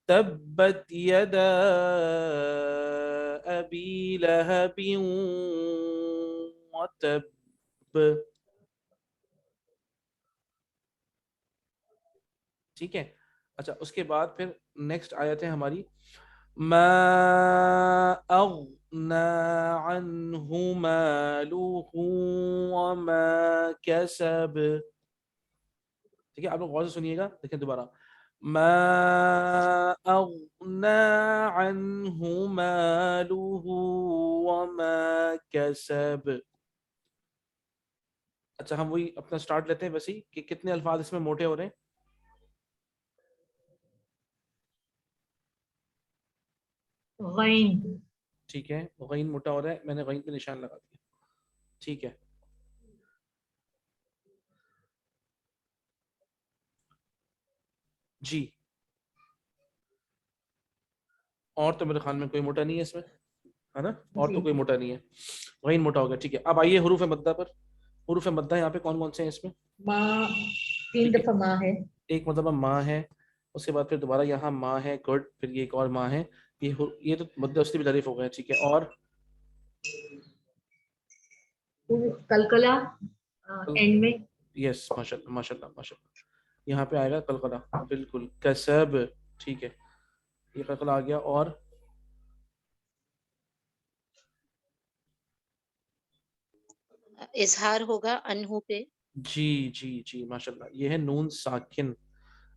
تبت یدا ابی لہب وتب. ٹھیک ہے. اچھا اس کے بعد پھر نیکسٹ آیت ہے ہماری ما اغنى عنه ماله وما كسب. ٹھیک ہے آپ لوگ غور سے سنیے گا. دیکھیں دوبارہ ما اغنى عنه ماله وما كسب. اچھا ہم وہی اپنا سٹارٹ لیتے ہیں ویسے ہی کہ کتنے الفاظ اس میں موٹے ہو رہے ہیں. غین. ٹھیک ہے غین موٹا ہو رہا ہے, میں نے غین پہ نشان لگا دیا. ٹھیک ہے جی. اور تو میرے خیال میں کوئی موٹا نہیں ہے اس میں, ہے نا, اور تو جی. کوئی موٹا نہیں ہے. غین موٹا ہو گیا. ٹھیک ہے اب آئیے حروف مدہ پر. حروف مدہ یہاں پہ کون کون سے ہیں اس میں؟ ماں 3 ٹھیک ہے دفعہ ماں ہے. ایک مرتبہ ماں ہے, اس کے بعد پھر دوبارہ یہاں ماں ہے, گڈ, پھر یہ ایک اور ماں ہے. یہ تو مدہ اس کی بھی تعریف ہو گئے. ٹھیک ہے اور کلکلا اینڈ میں. یس ماشاء اللہ ماشاء اللہ ماشاء اللہ. یہاں پہ آئے گا قلقلہ بالکل. کسب. ٹھیک ہے یہ قلقلہ آ گیا. اور اظہار ہوگا انہو پہ. جی جی جی ماشاء اللہ. یہ ہے نون ساکن.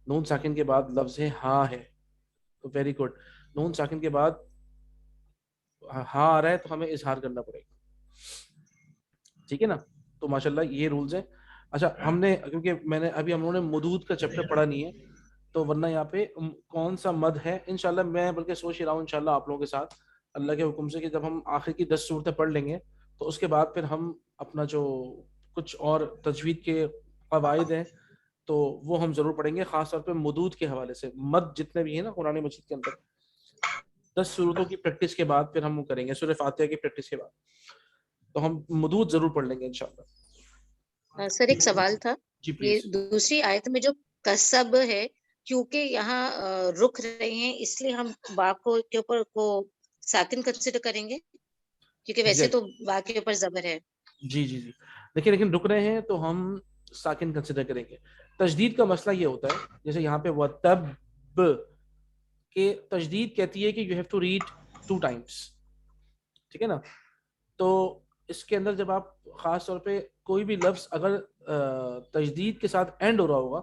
نون ساکن کے بعد لفظ ہے ہاں ہے, تو ویری گڈ. نون ساکن کے بعد ہاں آ رہا ہے تو ہمیں اظہار کرنا پڑے گا. ٹھیک ہے نا, تو ماشاءاللہ یہ رولز ہیں. اچھا ہم نے کیونکہ میں نے ابھی ہم لوگوں نے مدود کا چیپٹر پڑھا نہیں ہے, تو ورنہ یہاں پہ کون سا مد ہے انشاءاللہ میں بلکہ سوچ ہی رہا ہوں انشاءاللہ آپ لوگوں کے ساتھ اللہ کے حکم سے کہ جب ہم آخر کی 10 صورتیں پڑھ لیں گے تو اس کے بعد پھر ہم اپنا جو کچھ اور تجوید کے قواعد ہیں تو وہ ہم ضرور پڑھیں گے, خاص طور پہ مدود کے حوالے سے. مد جتنے بھی ہیں نا قرآن مجید کے اندر 10 صورتوں کی پریکٹس کے بعد پھر ہم وہ کریں گے, سورہ فاتحہ کی پریکٹس کے بعد, تو ہم مدود ضرور پڑھ لیں گے انشاءاللہ. سر ایک سوال تھا. جی یہ پلیز. دوسری آیت میں جو کسب ہے, کیونکہ یہاں رک رہے ہیں اس لیے ہم با کو کے اوپر کو ساکن کنسیڈر کریں گے, کیونکہ ویسے تو با کے اوپر زبر ہے. جی جی جی دیکھیں لیکن رک رہے ہیں تو ہم ساکن کنسیڈر کریں گے. تجدید کا مسئلہ یہ ہوتا ہے جیسے یہاں پہ وَتَبْ کہ تجدید کہتی ہے کہ you have to read 2 times. ٹھیک ہے نا, تو اس کے اندر جب آپ خاص طور پہ کوئی بھی لفظ اگر تجدید کے ساتھ اینڈ ہو رہا ہوگا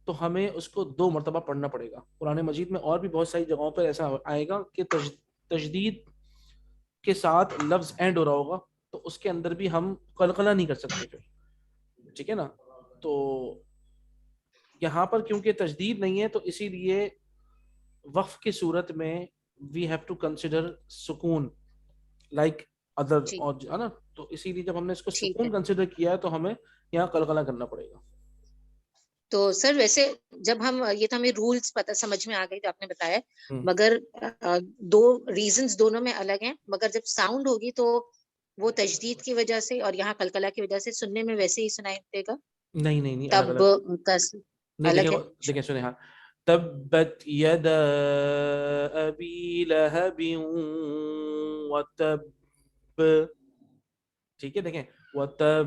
تو ہمیں اس کو 2 مرتبہ پڑھنا پڑے گا. قرآن مجید میں اور بھی بہت ساری جگہوں پر ایسا آئے گا کہ تجدید کے ساتھ لفظ اینڈ ہو رہا ہوگا تو اس کے اندر بھی ہم قلقلہ نہیں کر سکتے پھر. ٹھیک ہے نا, تو یہاں پر کیونکہ تجدید نہیں ہے تو اسی لیے وقف کی صورت میں وی ہیو ٹو کنسیڈر سکون لائک ادر, اور ہے نا, تو اسی لیے جب ہم نے اس کو ٹھیک ہے. سکون کنسیڈر کیا ہے تو ہمیں یہاں قلقلہ کرنا پڑے گا. تو سر ویسے جب ہم یہ تو ہمیں رولز پتہ سمجھ میں آ گئی جو آپ نے بتایا, ہوں. مگر دو ریزنز دونوں میں الگ ہیں, مگر جب ساؤنڈ ہوگی تو وہ تجدید کی وجہ سے اور یہاں قلقلہ کی وجہ سے سننے میں ویسے ہی سنائی دے گا. نہیں نہیں نہیں الگ تب الگ نہیں. الگ ہے. دیکھیں سنیں ہاں تبت یدا ابی لہب وتب. ٹھیک ہے دیکھیں وتب,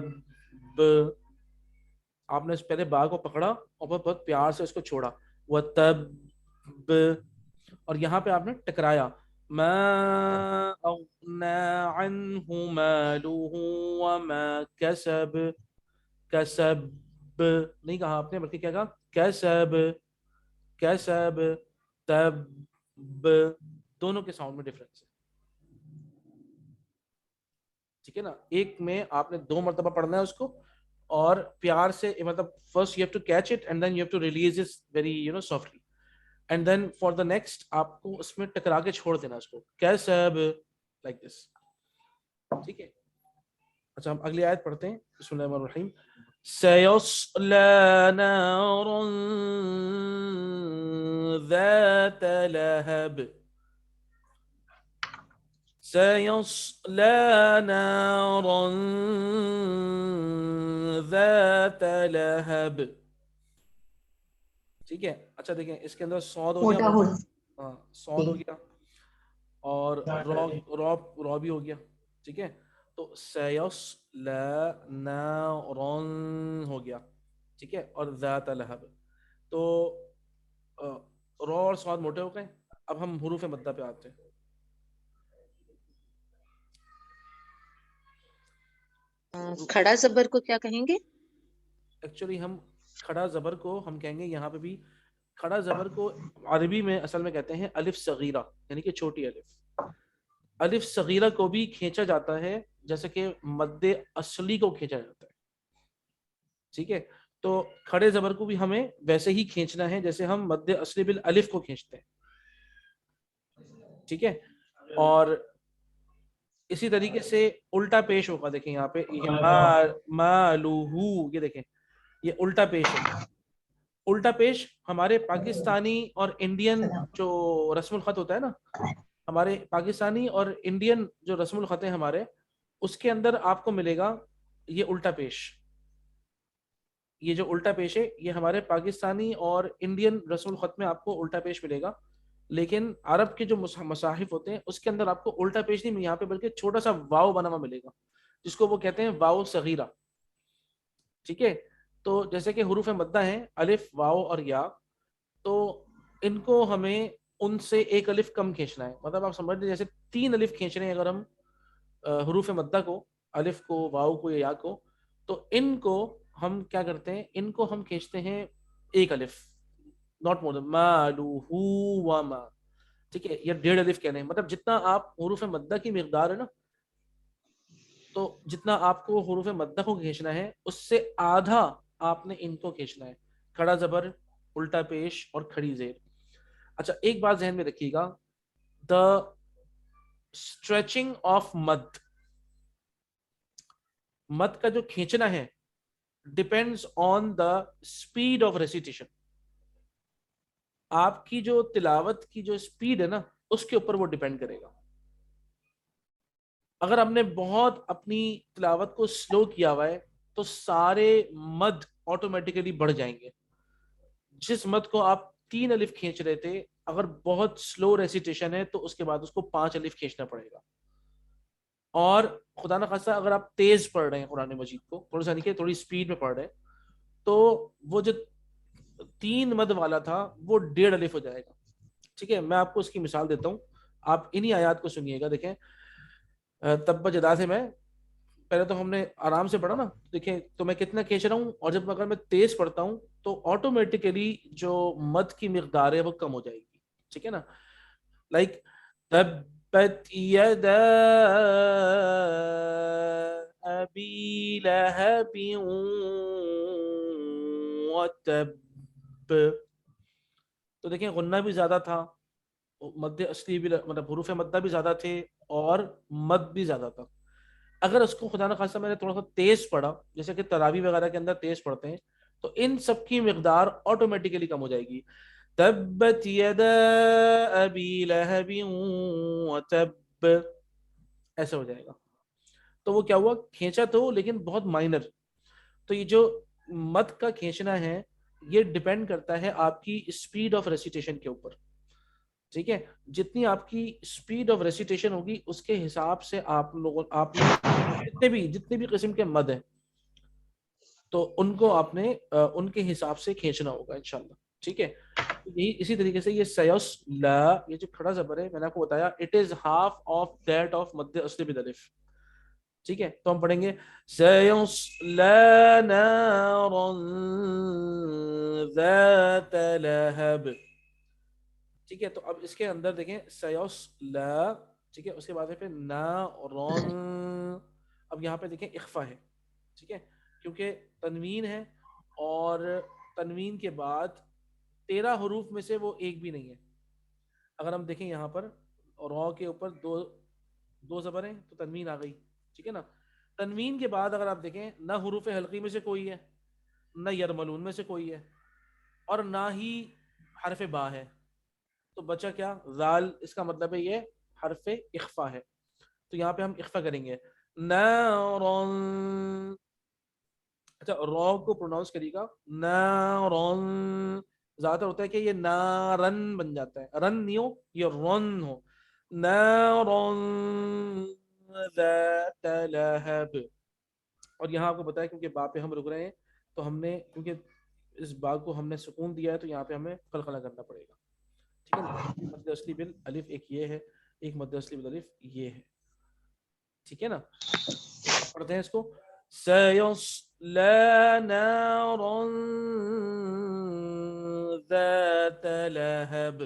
آپ نے پہلے با کو پکڑا اور بہت پیار سے اس کو چھوڑا وتب, اور یہاں پہ آپ نے ٹکرایا ما اغنى عنه ماله وما كسب. کسب نہیں کہا آپ نے بلکہ کیا کہا کسب. کسب تب, دونوں کے ساؤنڈ میں ڈفرنس ہے. ٹھیک ہے نا, ایک میں آپ نے 2 مرتبہ پڑھنا ہے اس کو اور پیار سے, مطلب first you have to catch it and then you have to release it very softly, and then for the next آپ کو اس میں ٹکرا کے چھوڑ دینا اس کو کیسب لائک دس. ٹھیک ہے. اچھا ہم اگلی آیت پڑھتے ہیں. بسم اللہ الرحمن الرحیم. سيصلى نارا ذات لهب. سيصلى نارا ذات لهب. ٹھیک ہے. اچھا دیکھیں اس کے اندر صاد ہو گیا موٹا ہو. ہاں سود ہو گیا اور رو بھی ہو گیا. ٹھیک ہے تو سیوس نارن ہو گیا. ٹھیک ہے اور ذات لہب. تو رو اور سواد موٹے ہو گئے. اب ہم حروف مدہ پہ آتے ہیں. کھڑا زبر کو کیا کہیں گے؟ ایکچولی ہم کھڑا زبر کو ہم کہیں گے یہاں پہ بھی کھڑا زبر کو عربی میں اصل میں کہتے ہیں الف صغیرہ یعنی کہ چھوٹی الف. الف صغیرہ کو بھی کھینچا جاتا ہے جیسے کہ مد اصلی کو کھینچا جاتا ہے. ٹھیک ہے تو کھڑے زبر کو بھی ہمیں ویسے ہی کھینچنا ہے جیسے ہم مد اصلی بالالف کو کھینچتے ہیں. ٹھیک ہے اور اسی طریقے سے الٹا پیش ہوگا. دیکھیں یہاں پہ مالوہو یہ دیکھیں یہ الٹا پیش ہے. الٹا پیش ہمارے پاکستانی اور انڈین جو رسم الخط ہوتا ہے نا ہمارے پاکستانی اور انڈین جو رسم الخط ہیں ہمارے اس کے اندر آپ کو ملے گا یہ الٹا پیش. یہ جو الٹا پیش ہے یہ ہمارے پاکستانی اور انڈین رسم الخط میں آپ کو الٹا پیش ملے گا. لیکن عرب کے جو مصاحف ہوتے ہیں اس کے اندر آپ کو الٹا پیش نہیں یہاں پہ بلکہ چھوٹا سا واو بنا ہوا ملے گا جس کو وہ کہتے ہیں واو صغیرہ. ٹھیک ہے تو جیسے کہ حروف مدہ ہیں الف واو اور یا تو ان کو ہمیں ان سے ایک الف کم کھینچنا ہے. مطلب آپ سمجھ لیں جیسے 3 الف کھینچ رہے ہیں اگر ہم حروف مدہ کو الف کو واو کو یا کو تو ان کو ہم کیا کرتے ہیں ان کو ہم کھینچتے ہیں ایک الف ناٹ مور دین ما لو ہو و ما. ٹھیک ہے یہ 1.5 الف کہنے ہیں. مطلب جتنا آپ حروف مدہ کی مقدار ہے نا تو جتنا آپ کو حروف مدہ کو کھینچنا ہے اس سے آدھا آپ نے ان کو کھینچنا ہے. کھڑا زبر الٹا پیش اور کھڑی زیر. اچھا ایک بات ذہن میں رکھیے گا دا اسٹریچنگ آف مد کا جو کھینچنا ہے depends on the speed of recitation. آپ کی جو تلاوت کی جو اسپیڈ ہے نا اس کے اوپر وہ ڈپینڈ کرے گا. اگر ہم نے بہت اپنی تلاوت کو سلو کیا ہوا ہے تو سارے مد آٹومیٹیکلی بڑھ جائیں گے. جس مد کو آپ 3 الف کھینچ رہے تھے اگر بہت سلو ریسیٹیشن ہے تو اس کے بعد اس کو 5 الف کھینچنا پڑے گا. اور خدا نخواستہ اگر آپ تیز پڑھ رہے ہیں قرآن مجید کو تھوڑا سا نہیں تھوڑی اسپیڈ میں پڑھ رہے ہیں تو وہ جو 3 مد والا تھا وہ 1.5 الف ہو جائے گا. ٹھیک ہے میں آپ کو اس کی مثال دیتا ہوں. آپ انہی آیات کو سنیے گا. دیکھیں تب جدا سے میں پہلے تو ہم نے آرام سے پڑھا نا دیکھیں تو میں کتنا کھینچ رہا ہوں اور جب اگر میں تیز پڑھتا ہوں تو آٹومیٹیکلی جو مد کی مقدار ہے وہ کم ہو جائے گی. ٹھیک ہے نا لائک تبت یدا ابی لہب وتب. تو دیکھیں غنہ بھی زیادہ تھا مد اصلی بھی مطلب حروف مدہ بھی زیادہ تھے اور مد بھی زیادہ تھا. اگر اس کو خدا نخواستہ میں نے تھوڑا سا تیز پڑھا جیسے کہ تراویح وغیرہ کے اندر تیز پڑھتے ہیں تو ان سب کی مقدار آٹومیٹیکلی کم ہو جائے گی. تبت یدا ابی لہب وتب ایسا ہو جائے گا. تو وہ کیا ہوا کھینچا تو لیکن بہت مائنر. تو یہ جو مد کا کھینچنا ہے یہ ڈیپینڈ کرتا ہے آپ کی اسپیڈ آف ریسیٹیشن کے اوپر. ٹھیک ہے جتنی آپ کی اسپیڈ آف ریسیٹیشن ہوگی اس کے حساب سے آپ نے جتنے بھی قسم کے مد ہیں تو ان کو آپ نے ان کے حساب سے کھینچنا ہوگا انشاءاللہ. ٹھیک ہے یہی اسی طریقے سے یہ سیوس لا یہ جو کھڑا زبر ہے میں نے آپ کو بتایا it is half of that of مد اصلی بالالف. ٹھیک ہے تو ہم پڑھیں گے سیصلی نارا ذات لہب. ٹھیک ہے تو اب اس کے اندر دیکھیں سیصلی ٹھیک ہے اس کے بعد پہ نارن. اب یہاں پہ دیکھیں اخفا ہے. ٹھیک ہے کیونکہ تنوین ہے اور تنوین کے بعد 13 حروف میں سے وہ ایک بھی نہیں ہے. اگر ہم دیکھیں یہاں پر رو کے اوپر دو زبر ہیں تو تنوین آ گئی. ٹھیک ہے نا تنوین کے بعد اگر آپ دیکھیں نہ حروف حلقی میں سے کوئی ہے نہ یرملون میں سے کوئی ہے اور نہ ہی حرف با ہے تو بچا کیا ذال. اس کا مطلب ہے یہ حرف اخفا ہے. تو یہاں پہ ہم اخفا کریں گے نارن. اچھا رو کو پروناؤنس کریے گا نارن زیادہ تر ہوتا ہے کہ یہ نارن بن جاتا ہے، رن نہیں ہو، یہ رن ہو، نارن ذات لہب. اور یہاں آپ کو بتایا کیونکہ با پہ ہم رک رہے ہیں تو ہم نے کیونکہ اس با کو ہم نے سکون دیا ہے تو یہاں پہ ہمیں قلقلہ کرنا پڑے گا. ٹھیک ہے نا. مد اصلی بال الف ایک یہ ہے، ایک مد اصلی بال الف یہ ہے. ٹھیک ہے نا. اب پڑھتے ہیں اس کو. سيصلى نارا ذات لهب.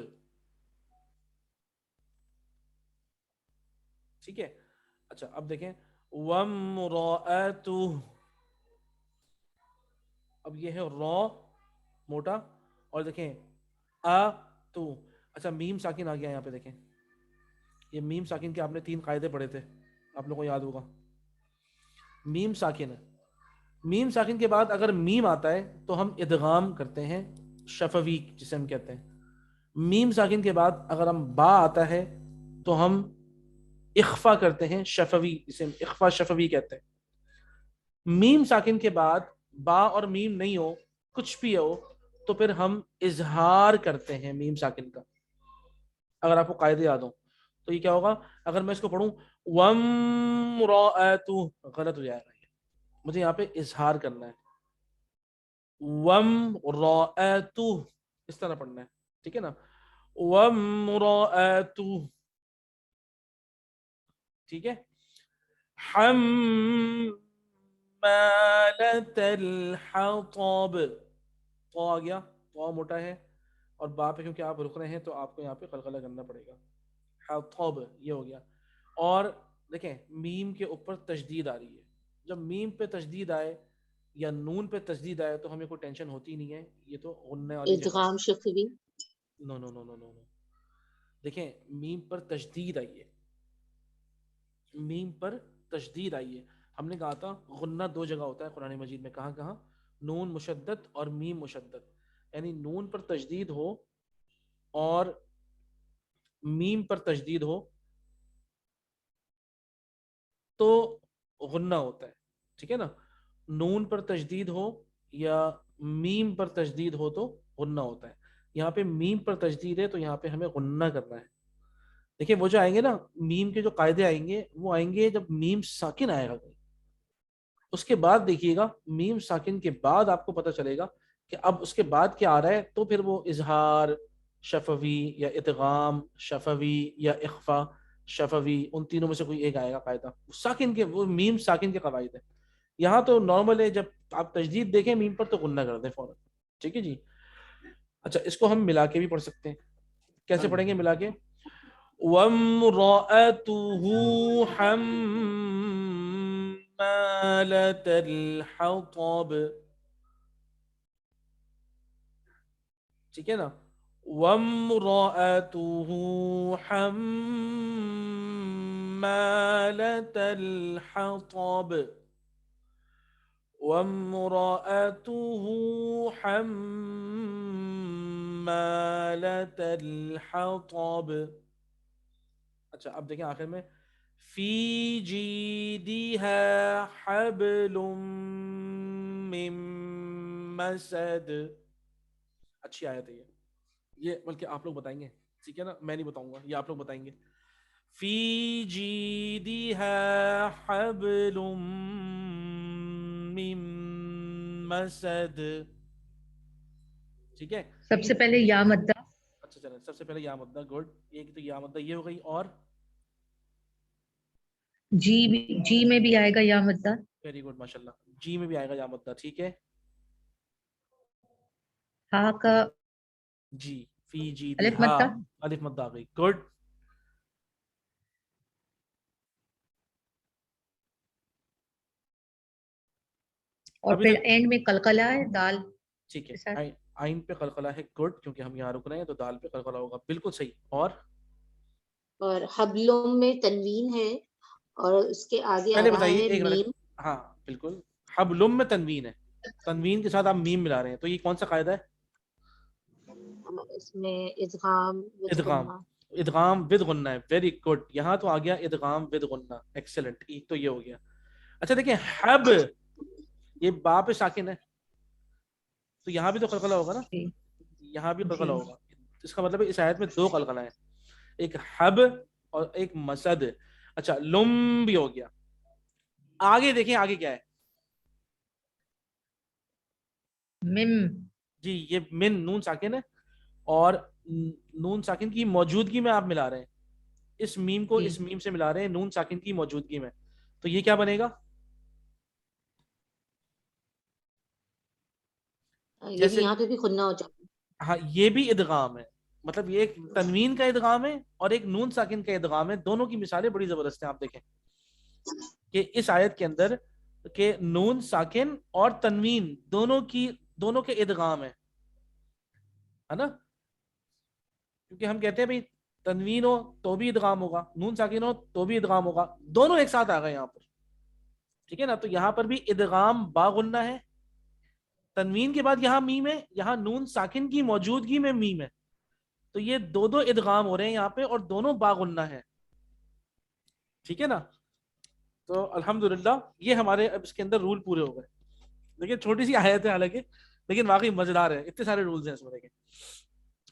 ٹھیک ہے. اچھا اب دیکھیں وامرأته. اب یہ ہے را موٹا، اور دیکھیں تو. اچھا میم ساکن آ گیا یہاں پہ. دیکھیں یہ میم ساکن کے آپ نے 3 قاعدے پڑھے تھے، آپ لوگوں کو یاد ہوگا. میم ساکن ہے، میم ساکن کے بعد اگر میم آتا ہے تو ہم ادغام کرتے ہیں شفوی جسے ہم کہتے ہیں. میم ساکن کے بعد اگر ہم با آتا ہے تو ہم اخفا کرتے ہیں شفوی جسے ہم اخفا شفوی کہتے ہیں. میم ساکن کے بعد با اور میم نہیں ہو، کچھ بھی ہو، تو پھر ہم اظہار کرتے ہیں میم ساکن کا. اگر آپ کو قاعدے یاد ہوں تو یہ کیا ہوگا؟ اگر میں اس کو پڑھوں وَامْرَأَتُهُ، غلط ہو جائے گا. مجھے یہاں پہ اظہار کرنا ہے. وَامْرَأَتُهُ اس طرح پڑھنا ہے. ٹھیک ہے نا. وَامْرَأَتُهُ. ٹھیک ہے. حَمَّالَةَ الْحَطَبِ. تو آ گیا، تو موٹا ہے، اور با پہ کیونکہ آپ رک رہے ہیں تو آپ کو یہاں پہ قلقلہ کرنا پڑے گا. حطب یہ ہو گیا. اور دیکھیں میم کے اوپر تشدید آ رہی ہے. جب میم پہ تشدید آئے یا نون پہ تشدید آئے تو ہمیں کوئی ٹینشن ہوتی نہیں ہے، یہ تو غننے والی جگہ. ادغام شفوی. نو نو نو نو نو. دیکھیں میم پر تشدید آئی ہے، میم پر تشدید آئی ہے. ہم نے کہا تھا غنہ 2 جگہ ہوتا ہے قرآن مجید میں. کہاں کہاں؟ نون مشدد اور میم مشدد. یعنی نون پر تشدید ہو اور میم پر تشدید ہو تو غنہ ہوتا ہے. ٹھیک ہے نا. نون پر تشدید ہو یا میم پر تشدید ہو تو غنہ ہوتا ہے. یہاں پہ میم پر تشدید ہے تو یہاں پہ ہمیں غنہ کرنا ہے. دیکھیں وہ جو آئیں گے نا میم کے جو قاعدے آئیں گے وہ آئیں گے جب میم ساکن آئے گا. اس کے بعد دیکھیے گا میم ساکن کے بعد آپ کو پتہ چلے گا کہ اب اس کے بعد کیا آ رہا ہے، تو پھر وہ اظہار شفوی یا ادغام شفوی یا اخفا شفوی، ان تینوں میں سے کوئی ایک آئے گا قاعدہ. ساکن کے وہ میم ساکن کے قواعد ہیں. یہاں تو نارمل ہے، جب آپ تجدید دیکھیں میم پر تو غنہ کر دیں فوراً. ٹھیک ہے جی. اچھا اس کو ہم ملا کے بھی پڑھ سکتے ہیں. کیسے پڑھیں گے ملا کے؟ وَامْرَأَتُهُ حَمَّالَةَ الْحَطَبِ. ٹھیک ہے نا. وَامْرَأَتُهُ حَمَّالَةَ الْحَطَبِ. وَامْرَأَتُهُ حَمَّالَةَ الْحَطَبِ. اچھا اب دیکھیں آخر میں فی جیدها حبل من مسد. اچھی آیت ہے یہ بلکہ آپ لوگ بتائیں گے. ٹھیک ہے نا، میں نہیں بتاؤں گا، یہ آپ لوگ بتائیں گے. فی جیدها حبل من مسد. ٹھیک ہے. سب سے پہلے یا مدہ. اچھا چلیں سب سے پہلے یا مدہ. گڈ. ایک تو یا مدہ یہ ہو گئی، اور جی میں بھی آئے گا یا مدہ. ویری گڈ ماشاء اللہ. جی میں بھی آئے گا یا مدہ. ٹھیک ہے. ہا کا جی فی جی دی الف ہا مدہ. الف مدہ آ گئی. گڈ. اور ابھی پھر تک اینڈ میں قلقلہ ہے دال ٹھیک ہے. کے ساتھ. آئین پہ قلقلہ ہے. گڈ. کیونکہ ہم یہاں رک رہے ہیں تو دال پہ قلقلہ ہوگا. بالکل صحیح. اور حبلوں میں تنوین ہے اور اس کے آگے آ پہلے رہا بتائیے ہے ایک منٹ. میم. ہاں بالکل. حبلم میں تنوین ہے، تنوین کے ساتھ آپ میم ملا رہے ہیں، تو یہ کون سا قاعدہ ہے؟ اس میں ادغام with ادغام. غنہ. ادغام ود غنہ ہے. Very good. یہاں تو آ گیا ادغام ود غنہ. ایکسلنٹ. ایک تو یہ ہو گیا. اچھا دیکھیں حب یہ با پہ ساکن ہے تو یہاں بھی تو قلقلہ ہوگا نا. جی یہاں بھی قلقلہ جی ہوگا. اس کا مطلب ہے اس آیت میں دو قلقلہ ہیں, ایک حب اور ایک مسد. اچھا لم بھی ہو گیا. آگے دیکھیں آگے کیا ہے. مم جی یہ من نون ساکن ہے, اور نون ساکن کی موجودگی میں آپ ملا رہے ہیں, اس میم کو جی اس میم سے ملا رہے ہیں نون ساکن کی موجودگی میں, تو یہ کیا بنے گا؟ یہ بھی جیسے یہاں پہ بھی خنہ ہو جاتا ہاں یہ بھی ادغام ہے, مطلب یہ ایک تنوین کا ادغام ہے اور ایک نون ساکن کا ادغام ہے. دونوں کی مثالیں بڑی زبردست ہیں. آپ دیکھیں کہ اس آیت کے اندر کہ نون ساکن اور تنوین دونوں کے ادغام ہے نا, کیونکہ ہم کہتے ہیں بھائی تنوین ہو تو بھی ادغام ہوگا, نون ساکن ہو تو بھی ادغام ہوگا, دونوں ایک ساتھ آ گئے یہاں پر. ٹھیک ہے نا, تو یہاں پر بھی ادغام با غنہ ہے, تنوین کے بعد یہاں میم ہے, یہاں نون ساکن کی موجودگی میں میم ہے, تو یہ دو ادغام ہو رہے ہیں یہاں پہ اور دونوں با غنہ ہیں. ٹھیک ہے نا, تو الحمدللہ یہ ہمارے اب اس کے اندر رول پورے ہو گئے. دیکھیں چھوٹی سی آیت ہے حالانکہ, لیکن واقعی مزیدار ہے, اتنے سارے رولز ہیں اس میں. دیکھیں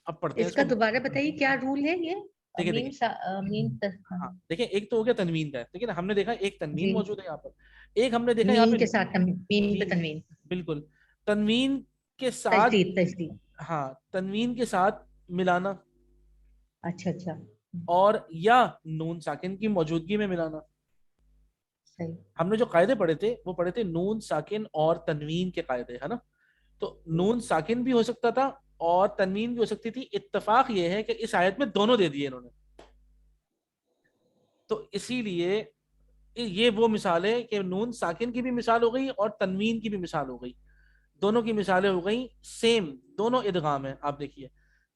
اب پڑھتے ہیں اس اس کا کو. دوبارہ بتائیے کیا رول ہے یہ. دیکھیں میم دیکھیں میم ہاں دیکھیں, ایک تو ہو گیا تنوین کا, ٹھیک ہے نا, ہم نے دیکھا ایک تنوین جی موجود ہے یہاں پر, ایک ہم نے دیکھا یہاں میم پہ کے ساتھ میم جی پہ تنوین. بالکل تنوین کے ساتھ, تجدید تجدید. ہاں تنوین کے ساتھ ملانا, اچھا اچھا اور یا نون ساکن کی موجودگی میں ملانا. صحیح. ہم نے جو قاعدے پڑھے تھے وہ پڑھے تھے نون ساکن اور تنوین کے قاعدے, ہے نا. تو نون ساکن بھی ہو سکتا تھا اور تنوین بھی ہو سکتی تھی. اتفاق یہ ہے کہ اس آیت میں دونوں دے دیے انہوں نے, تو اسی لیے یہ وہ مثال ہے کہ نون ساکن کی بھی مثال ہو گئی اور تنوین کی بھی مثال ہو گئی, دونوں کی مثالیں ہو گئی سیم, دونوں ادغام ہیں. آپ دیکھیے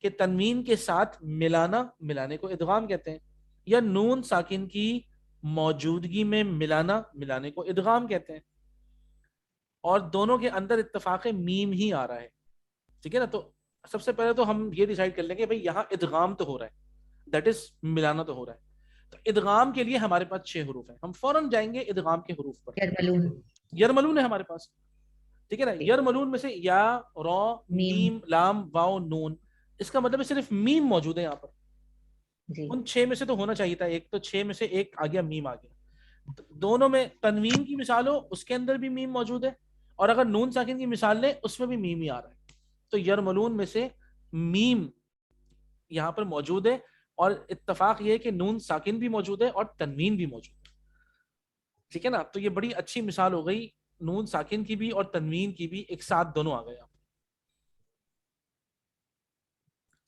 کہ تنوین کے ساتھ ملانا, ملانے کو ادغام کہتے ہیں, یا نون ساکن کی موجودگی میں ملانا, ملانے کو ادغام کہتے ہیں, اور دونوں کے اندر اتفاق میم ہی آ رہا ہے. ٹھیک ہے نا, تو سب سے پہلے تو ہم یہ ڈیسائیڈ کر لیں گے بھائی یہاں ادغام تو ہو رہا ہے, دیٹ از ملانا تو ہو رہا ہے. تو ادغام کے لیے ہمارے پاس 6 حروف ہیں, ہم فوراً جائیں گے ادغام کے حروف پر. یرملون. یرملون ہے ہمارے پاس, ٹھیک ہے نا. یرملون میں سے یا, را, میم. میم, لام, واو, نون, اس کا مطلب ہے صرف میم موجود ہے یہاں پر. جی ان 6 میں سے تو ہونا چاہیے تھا ایک, تو 6 میں سے ایک آ گیا, میم آ گیا. دونوں میں تنوین کی مثال ہو اس کے اندر بھی میم موجود ہے, اور اگر نون ساکن کی مثال لیں اس میں بھی میم ہی آ رہا ہے. تو یرملون میں سے میم یہاں پر موجود ہے, اور اتفاق یہ ہے کہ نون ساکن بھی موجود ہے اور تنوین بھی موجود ہے. ٹھیک ہے نا, تو یہ بڑی اچھی مثال ہو گئی, نون ساکن کی بھی اور تنوین کی بھی ایک ساتھ دونوں آ گئے.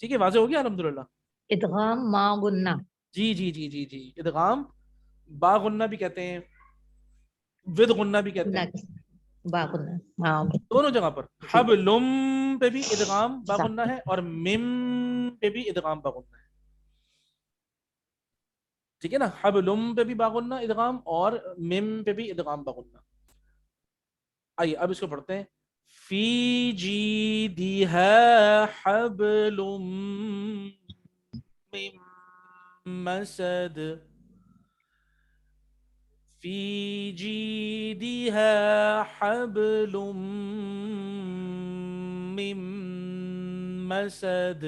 ٹھیک ہے, واضح ہو گیا الحمدللہ. ادغام ما غنہ. جی جی جی جی جی, ادغام با غنہ بھی کہتے ہیں, ود غنہ بھی کہتے ہیں, با غنہ. ہاں دونوں جگہ پر. جی حبلم پہ بھی ادغام با غنہ صح. ہے اور مم پہ بھی ادغام با غنہ ہے. ٹھیک ہے نا, حبلم پہ بھی با غنہ ادغام اور مم پہ بھی ادغام با غنہ. آئیے اب اس کو پڑھتے ہیں. فی جیدہا حبل من مسد, فی جیدہا حبل من مسد.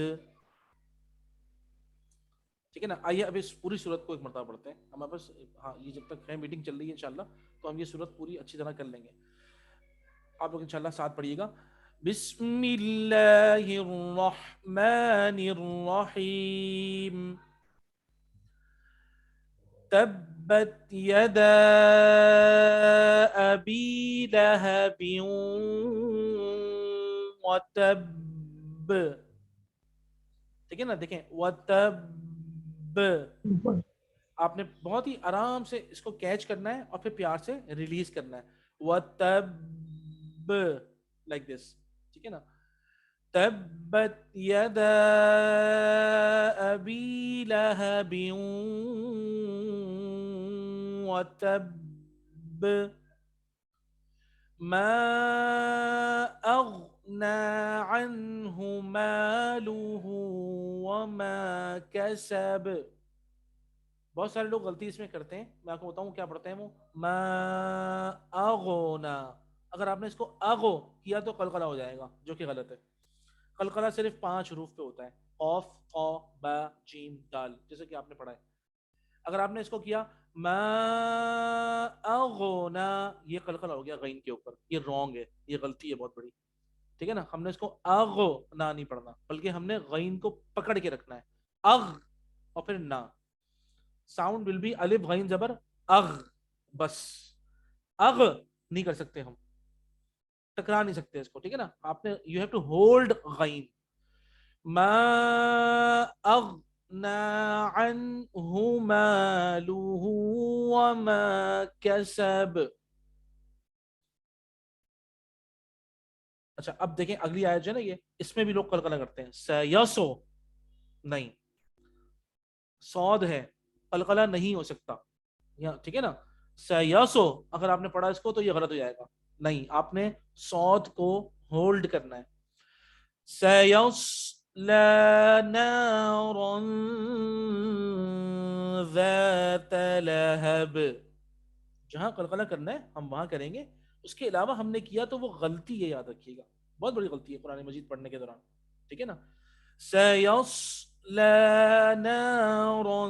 ٹھیک ہے نا, آئیے اب اس پوری صورت کو ایک مرتبہ پڑھتے ہیں. ہمارے پاس ہاں یہ جب تک ہے میٹنگ چل رہی ہے انشاءاللہ, تو ہم یہ صورت پوری اچھی طرح کر لیں گے. آپ لوگ انشاءاللہ ساتھ پڑھیے گا. بسم اللہ الرحمن الرحیم. تبت یدا ابی لہب وتب. ٹھیک ہے نا, دیکھیں وتب, آپ نے بہت ہی آرام سے اس کو کیچ کرنا ہے اور پھر پیار سے ریلیز کرنا ہے. وتب لائک دس. ٹھیک ہے نا, تبت یدا ابی لہب وتب ما اغنى عنه ماله وما كسب. بہت سارے لوگ غلطی اس میں کرتے ہیں, میں آپ کو بتاؤں کیا پڑھتے ہیں وہ, ما اغنا. اگر آپ نے اس کو اغو کیا تو قلقلہ ہو جائے گا, جو کہ غلط ہے. قلقلہ صرف 5 حروف پہ ہوتا ہے، قاف، قا، با، جیم، دال، جیسے کہ آپ نے پڑھا ہے. اگر آپ نے اس کو کیا ما اغنا، یہ قلقلہ ہو گیا غین کے اوپر، یہ رانگ ہے، یہ غلطی ہے بہت بڑی. ٹھیک ہے نا، ہم نے اس کو اغنا نہیں پڑھنا، بلکہ ہم نے غین کو پکڑ کے رکھنا ہے، اغ اور پھر نا. ساؤنڈ ول بی الف غین زبر اغ، بس اغ نہیں کر سکتے ہم، ٹکرا نہیں سکتے اس کو. ٹھیک ہے نا، آپ نے یو ہیو ٹو ہولڈ غین. ما اغنا عنہ مالہ وما کسب. اچھا اب دیکھیں اگلی آیت جو ہے نا، یہ اس میں بھی لوگ قلقلہ کرتے ہیں. سیسو نہیں، صاد ہے، قلقلہ نہیں ہو سکتا. ٹھیک ہے نا، سیاسو اگر آپ نے پڑھا اس کو تو یہ غلط ہو جائے گا. نہیں، آپ نے صاد کو ہولڈ کرنا ہے. سیصلا نارا ذات لہب، جہاں قلقلہ کرنا ہے ہم وہاں کریں گے، اس کے علاوہ ہم نے کیا تو وہ غلطی ہے، یاد رکھیے گا، بہت بڑی غلطی ہے قرآن مجید پڑھنے کے دوران. ٹھیک ہے نا، سيصلى نارا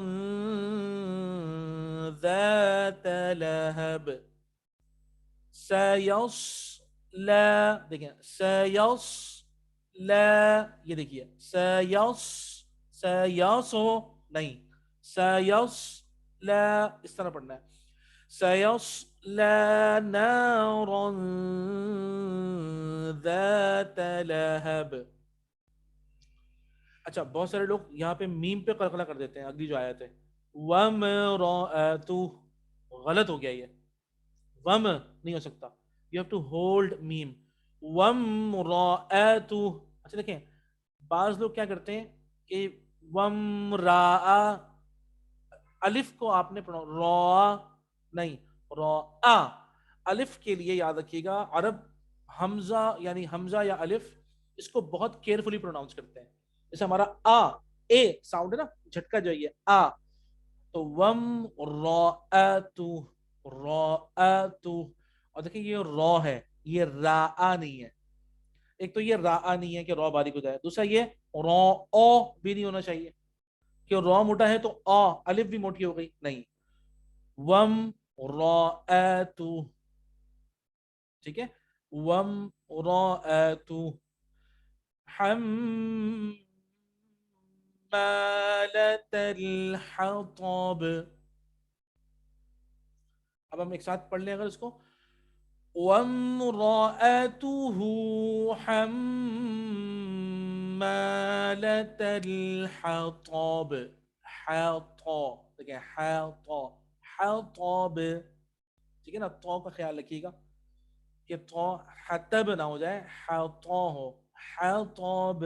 ذات لهب. سيصلى، دیکھیں سيصلى، یہ دیکھیے سيصو نہیں، سيصلى اس طرح پڑھنا ہے. سيصلى نارا ذات لهب. اچھا بہت سارے لوگ یہاں پہ میم پہ قلقلہ کر دیتے ہیں. اگلی جو آیت ہے وَمْرَأَتُ، غلط ہو گیا، یہ وم نہیں ہو سکتا، یو ہیو ٹو ہولڈ میم. وَمْرَأَتُ. اچھا دیکھیں بعض لوگ کیا کرتے ہیں کہ وَمْرَأَ، الف کو آپ نے پڑھا را نہیں، را. الف کے لیے یاد رکھیے گا عرب حمزہ یعنی حمزہ یا الف اس کو بہت کیئرفلی پروناؤنس کرتے ہیں. جیسے ہمارا اے ساؤنڈ ہے نا، جھٹکا جو ہے تو وم راتو، اور دیکھیں یہ را ہے، یہ را نہیں ہے. ایک تو یہ را نہیں ہے کہ را باریک ہو جائے، دوسرا یہ را او بھی نہیں ہونا چاہیے کہ را موٹا ہے تو الف بھی موٹی ہو گئی، نہیں. وم راتو، ٹھیک ہے، وم راتو حمالة الحطب. اب ہم ایک ساتھ پڑھ لیں اگر اس کو، وَامْرَأَتُهُ حَمَّالَةَ الْحَطَبِ. دیکھیں حطب، ٹھیک ہے نا، تو کا خیال رکھیے گا کہ تو حتب نہ ہو جائے، حطا ہو، حطب.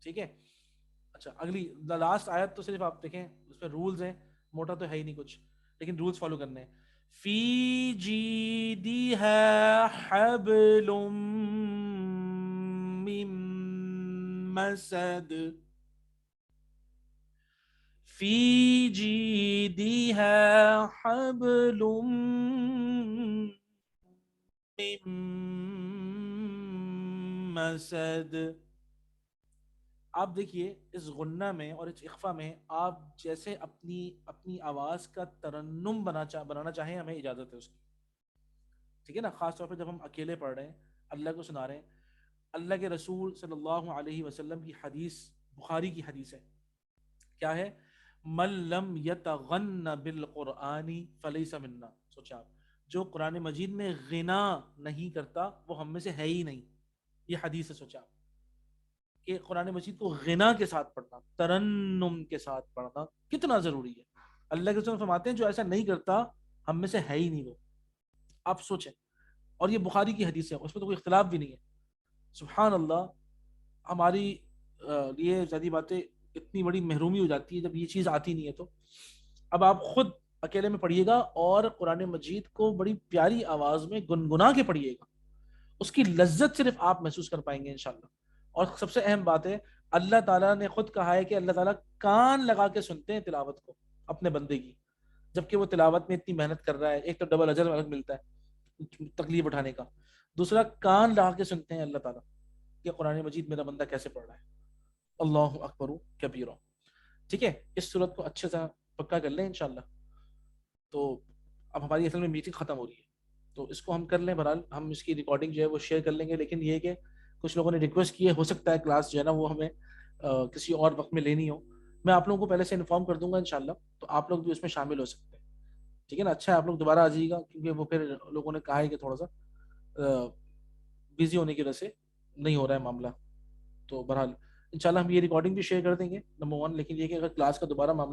ٹھیک ہے. اچھا اگلی لاسٹ آیت تو صرف آپ دیکھیں اس میں رولز ہیں، موٹا تو ہے ہی نہیں کچھ، لیکن رولز فالو کرنے ہیں. فی جیدہا حبل من مسد. فی جیدہا حبل من مسد. آپ دیکھیے اس غنہ میں اور اس اخفا میں آپ جیسے اپنی آواز کا ترنم بنانا چاہیں ہمیں اجازت ہے اس کی. ٹھیک ہے نا، خاص طور پہ جب ہم اکیلے پڑھ رہے ہیں، اللہ کو سنا رہے ہیں. اللہ کے رسول صلی اللہ علیہ وسلم کی حدیث، بخاری کی حدیث ہے، کیا ہے؟ من لم یتغن بالقرآن فلیس منا. سوچا آپ، جو قرآن مجید میں غنا نہیں کرتا وہ ہم میں سے ہے ہی نہیں. یہ حدیث ہے. سوچا آپ کہ قرآن مجید کو غنا کے ساتھ پڑھنا، ترنم کے ساتھ پڑھنا کتنا ضروری ہے. اللہ کے رسول فرماتے ہیں جو ایسا نہیں کرتا ہم میں سے ہے ہی نہیں وہ. آپ سوچیں، اور یہ بخاری کی حدیث ہے، اس میں تو کوئی اختلاف بھی نہیں ہے. سبحان اللہ. ہماری یہ ذاتی باتیں اتنی بڑی محرومی ہو جاتی ہے جب یہ چیز آتی نہیں ہے. تو اب آپ خود اکیلے میں پڑھیے گا اور قرآن مجید کو بڑی پیاری آواز میں گنگنا کے پڑھیے گا، اس کی لذت صرف آپ محسوس کر پائیں گے انشاءاللہ. اور سب سے اہم بات ہے، اللہ تعالیٰ نے خود کہا ہے کہ اللہ تعالیٰ کان لگا کے سنتے ہیں تلاوت کو اپنے بندے کی، جبکہ وہ تلاوت میں اتنی محنت کر رہا ہے. ایک تو ڈبل اجر الگ ملتا ہے تکلیف اٹھانے کا، دوسرا کان لگا کے سنتے ہیں اللہ تعالیٰ. کہ قرآن مجید میرا بندہ کیسے پڑھ رہا ہے. اللہ اکبر کبیرہ. ٹھیک ہے, اس صورت کو اچھے سے پکا کر لیں انشاءاللہ. تو اب ہماری اصل میں میٹنگ ختم ہو رہی ہے, تو اس کو ہم کر لیں. بہرحال ہم اس کی ریکارڈنگ جو ہے وہ شیئر کر لیں گے, لیکن یہ کہ کچھ لوگوں نے ریکویسٹ کی ہے, ہو سکتا ہے کلاس جو ہے نا وہ ہمیں کسی اور وقت میں لینی ہو. میں آپ لوگوں کو پہلے سے انفارم کر دوں گا انشاءاللہ, تو آپ لوگ بھی اس میں شامل ہو سکتے ہیں. ٹھیک ہے نا, اچھا ہے آپ لوگ دوبارہ آ جائیے گا, کیونکہ وہ پھر لوگوں نے کہا ہے کہ تھوڑا سا بزی ہونے کی وجہ سے نہیں ہو رہا ہے معاملہ. تو بہرحال انشاءاللہ ہم یہ ریکارڈنگ بھی شیئر کر دیں گے نمبر 1, لیکن یہ کہ اگر کلاس کا دوبارہ معاملہ